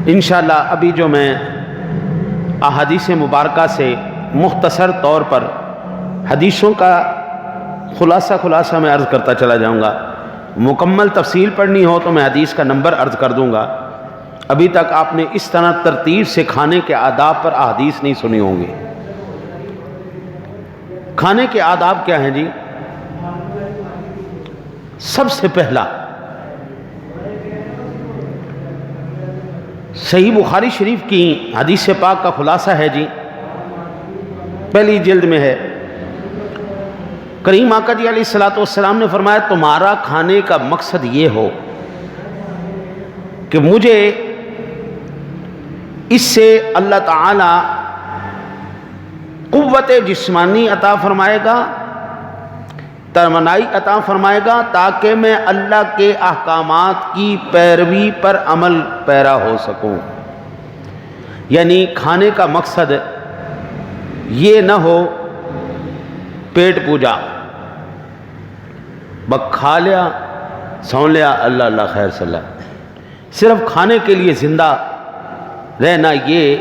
انشاءاللہ ابھی جو میں احادیث مبارکہ سے مختصر طور پر حدیثوں کا خلاصہ میں عرض کرتا چلا جاؤں گا. مکمل تفصیل پڑھنی ہو تو میں حدیث کا نمبر عرض کر دوں گا. ابھی تک آپ نے اس طرح ترتیب سے کھانے کے آداب پر احادیث نہیں سنی ہوں گی. کھانے کے آداب کیا ہیں جی؟ سب سے پہلا صحیح بخاری شریف کی حدیث پاک کا خلاصہ ہے جی، پہلی جلد میں ہے. کریم آقا جی علیہ الصلوۃ والسلام نے فرمایا تمہارا کھانے کا مقصد یہ ہو کہ مجھے اس سے اللہ تعالی قوت جسمانی عطا فرمائے گا، توانائی عطا فرمائے گا، تاکہ میں اللہ کے احکامات کی پیروی پر عمل پیرا ہو سکوں. یعنی کھانے کا مقصد یہ نہ ہو پیٹ پوجا، بس کھا لیا سو لیا اللہ اللہ خیر صلی اللہ، صرف کھانے کے لیے زندہ رہنا یہ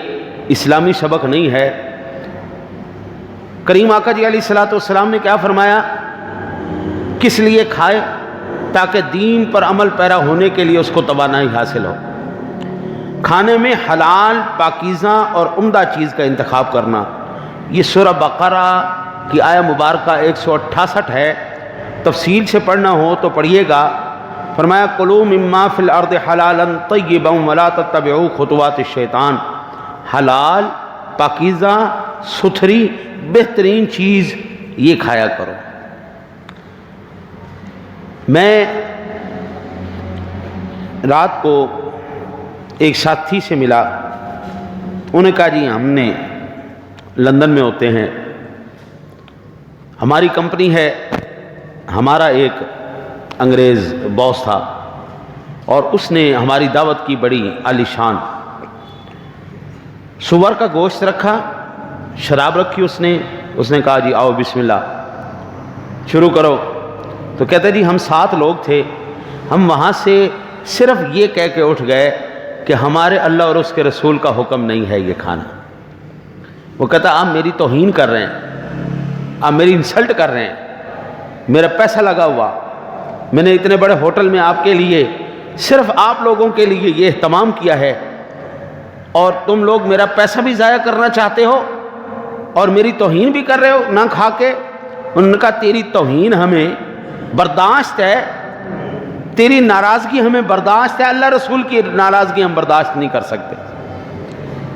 اسلامی سبق نہیں ہے. کریم آقا جی علیہ الصلوۃ والسلام نے کیا فرمایا؟ کس لیے کھائے؟ تاکہ دین پر عمل پیرا ہونے کے لیے اس کو توانائی حاصل ہو. کھانے میں حلال، پاکیزہ اور عمدہ چیز کا انتخاب کرنا. یہ سورہ بقرہ کی آیہ مبارکہ 168 ہے. تفصیل سے پڑھنا ہو تو پڑھیے گا. فرمایا کلوا مما فی الارض حلالا طیبا ولا تتبعوا خطوات الشیطان. حلال، پاکیزہ، ستھری، بہترین چیز یہ کھایا کرو. میں رات کو ایک ساتھی سے ملا. انہوں نے کہا جی ہم نے لندن میں ہوتے ہیں، ہماری کمپنی ہے، ہمارا ایک انگریز باس تھا اور اس نے ہماری دعوت کی بڑی عالی شان. سور کا گوشت رکھا، شراب رکھی اس نے کہا جی آؤ بسم اللہ شروع کرو. تو کہتے جی ہم 7 لوگ تھے، ہم وہاں سے صرف یہ کہہ کے اٹھ گئے کہ ہمارے اللہ اور اس کے رسول کا حکم نہیں ہے یہ کھانا. وہ کہتا آپ میری توہین کر رہے ہیں، آپ میری انسلٹ کر رہے ہیں، میرا پیسہ لگا ہوا، میں نے اتنے بڑے ہوٹل میں آپ کے لیے صرف آپ لوگوں کے لیے یہ اہتمام کیا ہے اور تم لوگ میرا پیسہ بھی ضائع کرنا چاہتے ہو اور میری توہین بھی کر رہے ہو نہ کھا کے. انہوں نے کہا تیری توہین ہمیں برداشت ہے، تیری ناراضگی ہمیں برداشت ہے، اللہ رسول کی ناراضگی ہم برداشت نہیں کر سکتے.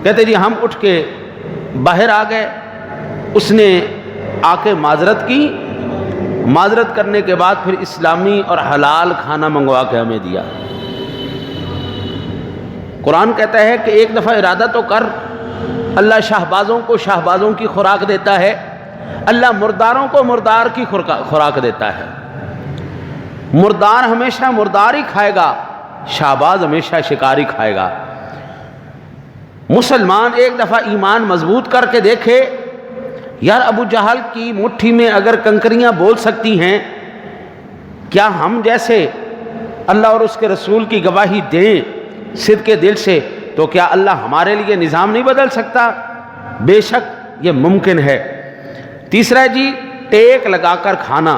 کہتے جی ہم اٹھ کے باہر آ گئے. اس نے آ کے معذرت کی، معذرت کرنے کے بعد پھر اسلامی اور حلال کھانا منگوا کے ہمیں دیا. قرآن کہتا ہے کہ ایک دفعہ ارادہ تو کر. اللہ شہبازوں کو شہبازوں کی خوراک دیتا ہے، اللہ مرداروں کو مردار کی خوراک دیتا ہے. مردار ہمیشہ مردار ہی کھائے گا، شہباز ہمیشہ شکاری کھائے گا. مسلمان ایک دفعہ ایمان مضبوط کر کے دیکھے. یار ابو جہل کی مٹھی میں اگر کنکریاں بول سکتی ہیں، کیا ہم جیسے اللہ اور اس کے رسول کی گواہی دیں صدق کے دل سے تو کیا اللہ ہمارے لیے نظام نہیں بدل سکتا؟ بے شک یہ ممکن ہے. تیسرا جی ٹیک لگا کر کھانا.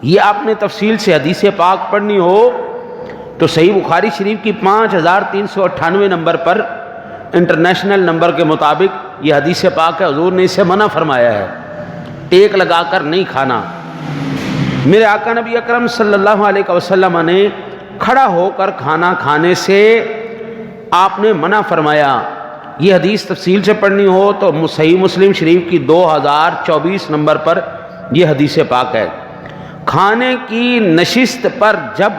یہ آپ نے تفصیل سے حدیث پاک پڑھنی ہو تو صحیح بخاری شریف کی 5398 نمبر پر انٹرنیشنل نمبر کے مطابق یہ حدیث پاک ہے. حضور نے اسے منع فرمایا ہے، ٹیک لگا کر نہیں کھانا. میرے آقا نبی اکرم صلی اللہ علیہ وسلم نے کھڑا ہو کر کھانا کھانے سے آپ نے منع فرمایا. یہ حدیث تفصیل سے پڑھنی ہو تو صحیح مسلم شریف کی 2024 نمبر پر یہ حدیث پاک ہے. کھانے کی نشست پر جب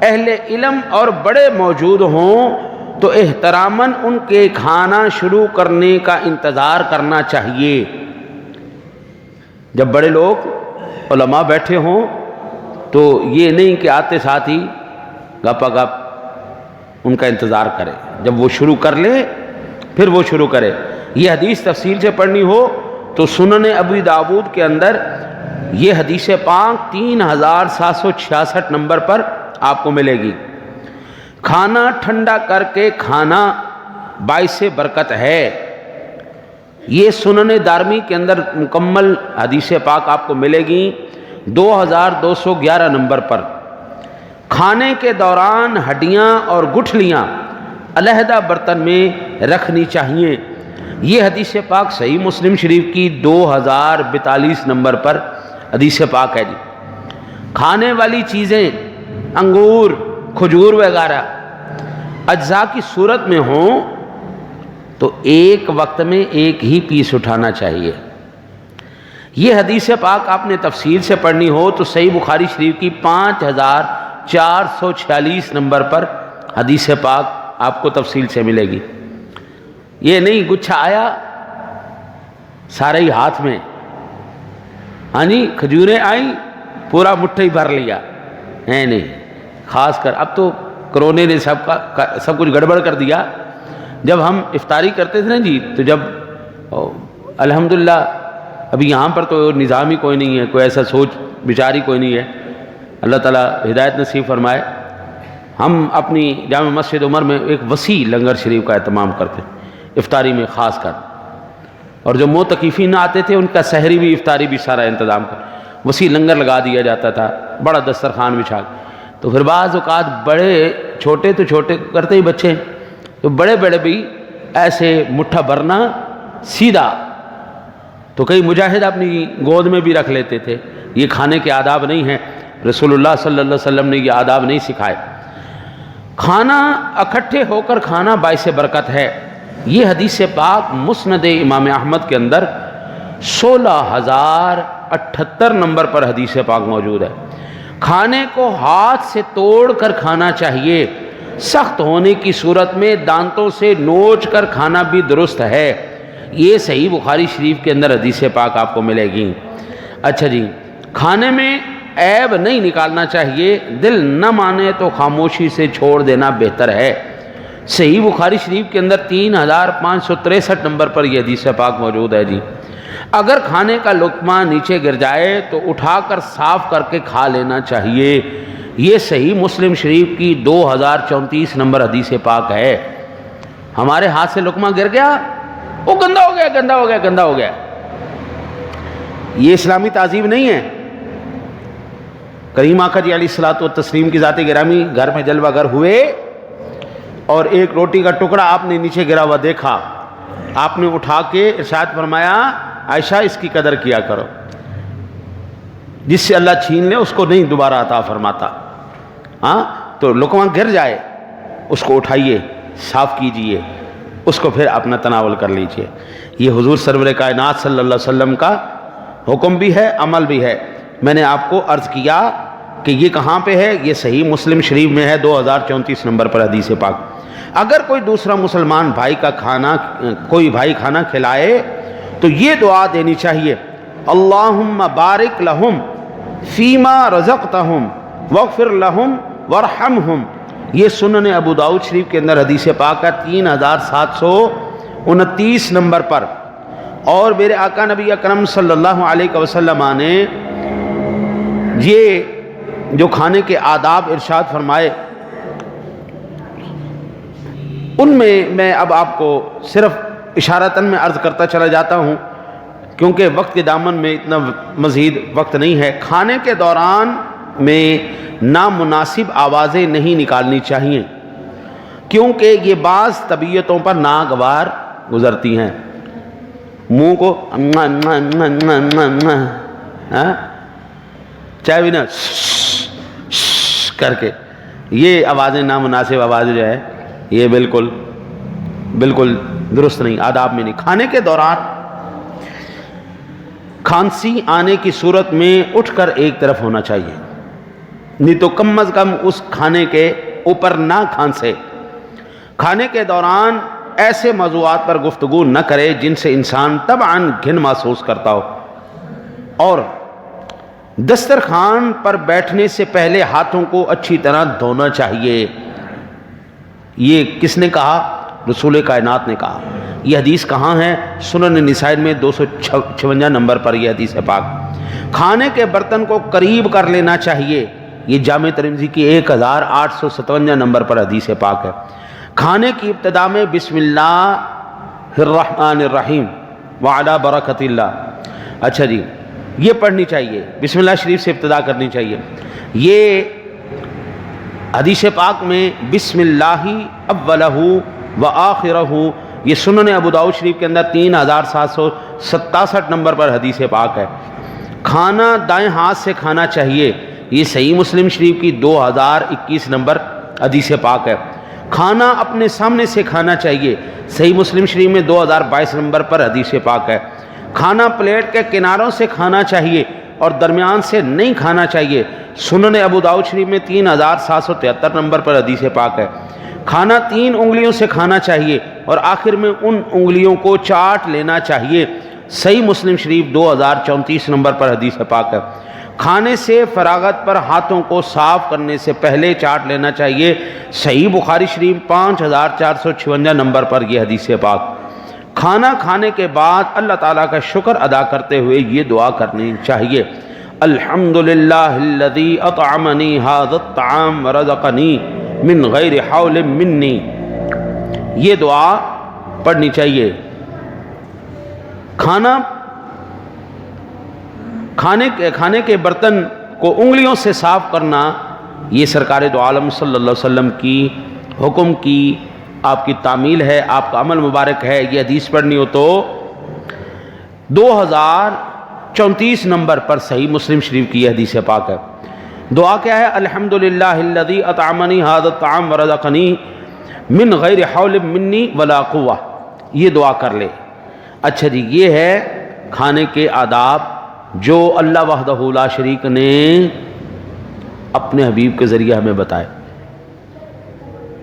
اہل علم اور بڑے موجود ہوں تو احتراماً ان کے کھانا شروع کرنے کا انتظار کرنا چاہیے. جب بڑے لوگ علماء بیٹھے ہوں تو یہ نہیں کہ آتے ساتھ ہی گپا گپ ان کا انتظار کرے، جب وہ شروع کر لے پھر وہ شروع کرے. یہ حدیث تفصیل سے پڑھنی ہو تو سنن ابی داود کے اندر یہ حدیث پاک 3766 نمبر پر آپ کو ملے گی. کھانا ٹھنڈا کر کے کھانا باعث برکت ہے. یہ سنن دارمی کے اندر مکمل حدیث پاک آپ کو ملے گی 2211 نمبر پر. کھانے کے دوران ہڈیاں اور گٹھلیاں علیحدہ برتن میں رکھنی چاہیے. یہ حدیث پاک صحیح مسلم شریف کی 2042 نمبر پر حدیث پاک ہے جی. کھانے والی چیزیں انگور کھجور وغیرہ اجزاء کی صورت میں ہوں تو ایک وقت میں ایک ہی پیس اٹھانا چاہیے. یہ حدیث پاک آپ نے تفصیل سے پڑھنی ہو تو صحیح بخاری شریف کی 5446 نمبر پر حدیث پاک آپ کو تفصیل سے ملے گی. یہ نہیں گچھا آیا سارے ہی ہاتھ میں، ہاں جی کھجوریں آئیں پورا مٹھی بھر لیا ہے. نہیں، خاص کر اب تو کرونے نے سب کچھ گڑبڑ کر دیا. جب ہم افطاری کرتے تھے نا جی تو جب الحمدللہ ابھی یہاں پر تو نظام ہی کوئی نہیں ہے، کوئی ایسا سوچ بیچاری کوئی نہیں ہے، اللہ تعالیٰ ہدایت نصیب فرمائے. ہم اپنی جامع مسجد عمر میں ایک وسیع لنگر شریف کا اہتمام کرتے افطاری میں خاص کر، اور جو معتکفین آتے تھے ان کا سحری بھی افطاری بھی سارا انتظام کر وسیع لنگر لگا دیا جاتا تھا، بڑا دسترخوان بچھا. تو پھر بعض اوقات بڑے چھوٹے تو چھوٹے کرتے ہی بچے، تو بڑے بڑے بھی ایسے مٹھا بھرنا سیدھا، تو کئی مجاہد اپنی گود میں بھی رکھ لیتے تھے. یہ کھانے کے آداب نہیں ہیں، رسول اللہ صلی اللہ علیہ وسلم نے یہ آداب نہیں سکھائے. کھانا اکٹھے ہو کر کھانا باعث برکت ہے. یہ حدیث پاک مسند امام احمد کے اندر 16078 نمبر پر حدیث پاک موجود ہے. کھانے کو ہاتھ سے توڑ کر کھانا چاہیے. سخت ہونے کی صورت میں دانتوں سے نوچ کر کھانا بھی درست ہے. یہ صحیح بخاری شریف کے اندر حدیث پاک آپ کو ملے گی. اچھا جی، کھانے میں عیب نہیں نکالنا چاہیے. دل نہ مانے تو خاموشی سے چھوڑ دینا بہتر ہے. صحیح بخاری شریف کے اندر 3563 نمبر پر یہ حدیث پاک موجود ہے جی. اگر کھانے کا لقمہ نیچے گر جائے تو اٹھا کر صاف کر کے کھا لینا چاہیے. یہ صحیح مسلم شریف کی 2034 نمبر حدیث پاک ہے. ہمارے ہاتھ سے لقمہ گر گیا، وہ گندا ہو گیا گندا ہو گیا گندا ہو گیا. یہ اسلامی تعظیم نہیں ہے. کریم آقا جی علیہ الصلوۃ والتسلیم کی ذات گرامی گھر میں جلوہ گر ہوئے اور ایک روٹی کا ٹکڑا آپ نے نیچے گرا ہوا دیکھا، آپ نے اٹھا کے ارشاد فرمایا عائشہ اس کی قدر کیا کرو، جس سے اللہ چھین لے اس کو نہیں دوبارہ عطا فرماتا. ہاں تو لقمہ گر جائے اس کو اٹھائیے، صاف کیجئے، اس کو پھر اپنا تناول کر لیجئے. یہ حضور سرور کائنات صلی اللہ علیہ وسلم کا حکم بھی ہے، عمل بھی ہے. میں نے آپ کو عرض کیا کہ یہ کہاں پہ ہے، یہ صحیح مسلم شریف میں ہے 2034 نمبر پر حدیث پاک. اگر کوئی دوسرا مسلمان بھائی کا کوئی بھائی کھانا کھلائے تو یہ دعا دینی چاہیے، اللہم بارک لہم فیما رزقتہم واغفر لہم وارحمہم. یہ سنن ابو داؤد شریف کے اندر حدیث پاک ہے 3729 نمبر پر. اور میرے آقا نبی اکرم صلی اللہ علیہ وسلم نے یہ جو کھانے کے آداب ارشاد فرمائے، ان میں اب آپ کو صرف اشارتاً میں عرض کرتا چلا جاتا ہوں کیونکہ وقت کے دامن میں اتنا مزید وقت نہیں ہے. کھانے کے دوران میں نامناسب آوازیں نہیں نکالنی چاہیے کیونکہ یہ بعض طبیعتوں پر ناگوار گزرتی ہیں. منہ کو چاہے بھی نا کر کے یہ آوازیں نامناسب آوازیں جو ہے یہ بالکل درست نہیں، آداب میں نہیں. کھانے کے دوران کھانسی آنے کی صورت میں اٹھ کر ایک طرف ہونا چاہیے، نہیں تو کم از کم اس کھانے کے اوپر نہ کھانسے. کھانے کے دوران ایسے موضوعات پر گفتگو نہ کرے جن سے انسان طبعاً گھن محسوس کرتا ہو. اور دسترخوان پر بیٹھنے سے پہلے ہاتھوں کو اچھی طرح دھونا چاہیے. یہ کس نے کہا؟ رسول کائنات نے کہا. یہ حدیث کہاں ہے؟ سنن نسائی میں 256 نمبر پر یہ حدیث ہے پاک. کھانے کے برتن کو قریب کر لینا چاہیے یہ جامع ترمذی کی 1857 نمبر پر حدیث پاک ہے۔ کھانے کی ابتدا میں بسم اللہ الرحمن الرحیم وعلی برکت اللہ، اچھا جی یہ پڑھنی چاہیے، بسم اللہ شریف سے ابتدا کرنی چاہیے۔ یہ حدیث پاک میں بسم اللہ اولہ و آخرہ، یہ سنن ابو داؤد شریف کے اندر 3767 نمبر پر حدیث پاک ہے۔ کھانا دائیں ہاتھ سے کھانا چاہیے، یہ صحیح مسلم شریف کی 2021 نمبر حدیث پاک ہے۔ کھانا اپنے سامنے سے کھانا چاہیے، صحیح مسلم شریف میں 2022 نمبر پر حدیث پاک ہے۔ کھانا پلیٹ کے کناروں سے کھانا چاہیے اور درمیان سے نہیں کھانا چاہیے، سنن ابو داؤد شریف میں 3773 نمبر پر حدیث پاک ہے۔ کھانا 3 انگلیوں سے کھانا چاہیے اور آخر میں ان انگلیوں کو چاٹ لینا چاہیے، صحیح مسلم شریف 2034 نمبر پر حدیث پاک ہے۔ کھانے سے فراغت پر ہاتھوں کو صاف کرنے سے پہلے چاٹ لینا چاہیے، صحیح بخاری شریف 5456 نمبر پر یہ حدیث پاک۔ کھانا کھانے کے بعد اللہ تعالیٰ کا شکر ادا کرتے ہوئے یہ دعا کرنی چاہیے، الحمدللہ الذی اطعمنی ھذا الطعام ورزقنی من غیر حول منی، یہ دعا پڑھنی چاہیے۔ کھانے کے برتن کو انگلیوں سے صاف کرنا یہ سرکار دو عالم صلی اللہ علیہ وسلم کی حکم کی آپ کی تعمیل ہے، آپ کا عمل مبارک ہے۔ یہ حدیث پڑھنی ہو تو 2034 نمبر پر صحیح مسلم شریف کی یہ حدیث پاک ہے۔ دعا کیا ہے؟ الحمدللہ الذی اطعمنی ھذا الطعام ورزقنی من غیر حول منی ولا قوہ، یہ دعا کر لے۔ اچھا جی یہ ہے کھانے کے آداب جو اللہ وحدہ لا شریک نے اپنے حبیب کے ذریعے ہمیں بتائے۔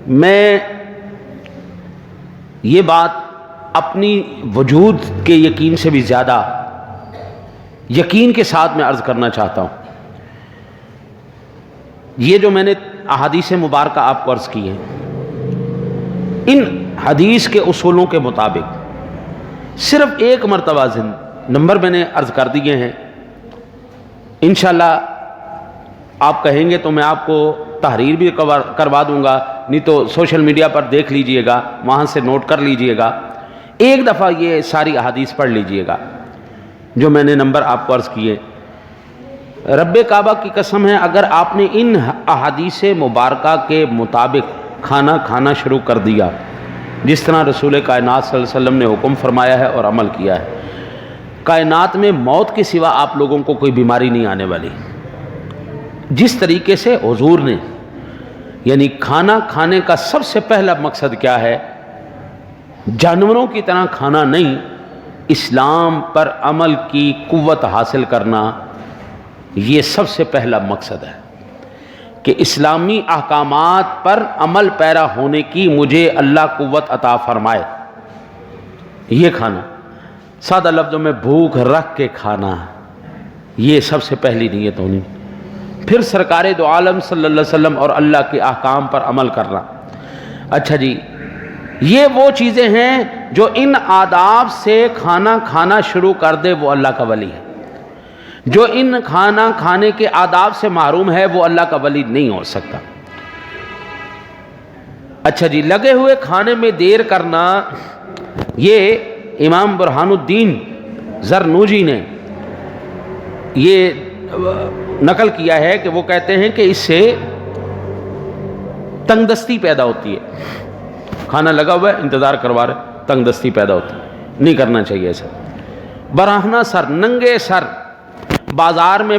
میں یہ بات اپنی وجود کے یقین سے بھی زیادہ یقین کے ساتھ میں عرض کرنا چاہتا ہوں۔ یہ جو میں نے احادیث مبارکہ آپ کو عرض کی ہیں، ان حدیث کے اصولوں کے مطابق صرف ایک مرتبہ نمبر میں نے عرض کر دیے ہیں، انشاءاللہ آپ کہیں گے تو میں آپ کو تحریر بھی کروا دوں گا، نہیں تو سوشل میڈیا پر دیکھ لیجئے گا، وہاں سے نوٹ کر لیجئے گا، ایک دفعہ یہ ساری احادیث پڑھ لیجئے گا جو میں نے نمبر آپ کو عرض کیے۔ رب کعبہ کی قسم ہے، اگر آپ نے ان احادیث مبارکہ کے مطابق کھانا کھانا شروع کر دیا جس طرح رسول کائنات صلی اللہ علیہ وسلم نے حکم فرمایا ہے اور عمل کیا ہے، کائنات میں موت کے سوا آپ لوگوں کو کوئی بیماری نہیں آنے والی۔ جس طریقے سے حضور نے یعنی کھانا کھانے کا سب سے پہلا مقصد کیا ہے؟ جانوروں کی طرح کھانا نہیں، اسلام پر عمل کی قوت حاصل کرنا، یہ سب سے پہلا مقصد ہے کہ اسلامی احکامات پر عمل پیرا ہونے کی مجھے اللہ قوت عطا فرمائے۔ یہ کھانا سادہ لفظوں میں بھوک رکھ کے کھانا، یہ سب سے پہلی نیت ہونی۔ پھر سرکار دو عالم صلی اللہ علیہ وسلم اور اللہ کے احکام پر عمل کرنا۔ اچھا جی یہ وہ چیزیں ہیں جو ان آداب سے کھانا کھانا شروع کر دے وہ اللہ کا ولی ہے، جو ان کھانا کھانے کے آداب سے محروم ہے وہ اللہ کا ولی نہیں ہو سکتا۔ اچھا جی لگے ہوئے کھانے میں دیر کرنا، یہ امام برہان الدین زرنوجی نے یہ نقل کیا ہے کہ وہ کہتے ہیں کہ اس سے تنگ دستی پیدا ہوتی ہے، کھانا لگا ہوا ہے انتظار کروا رہے، تنگ دستی پیدا ہوتی ہے، نہیں کرنا چاہیے ایسا۔ براہنہ سر، ننگے سر بازار میں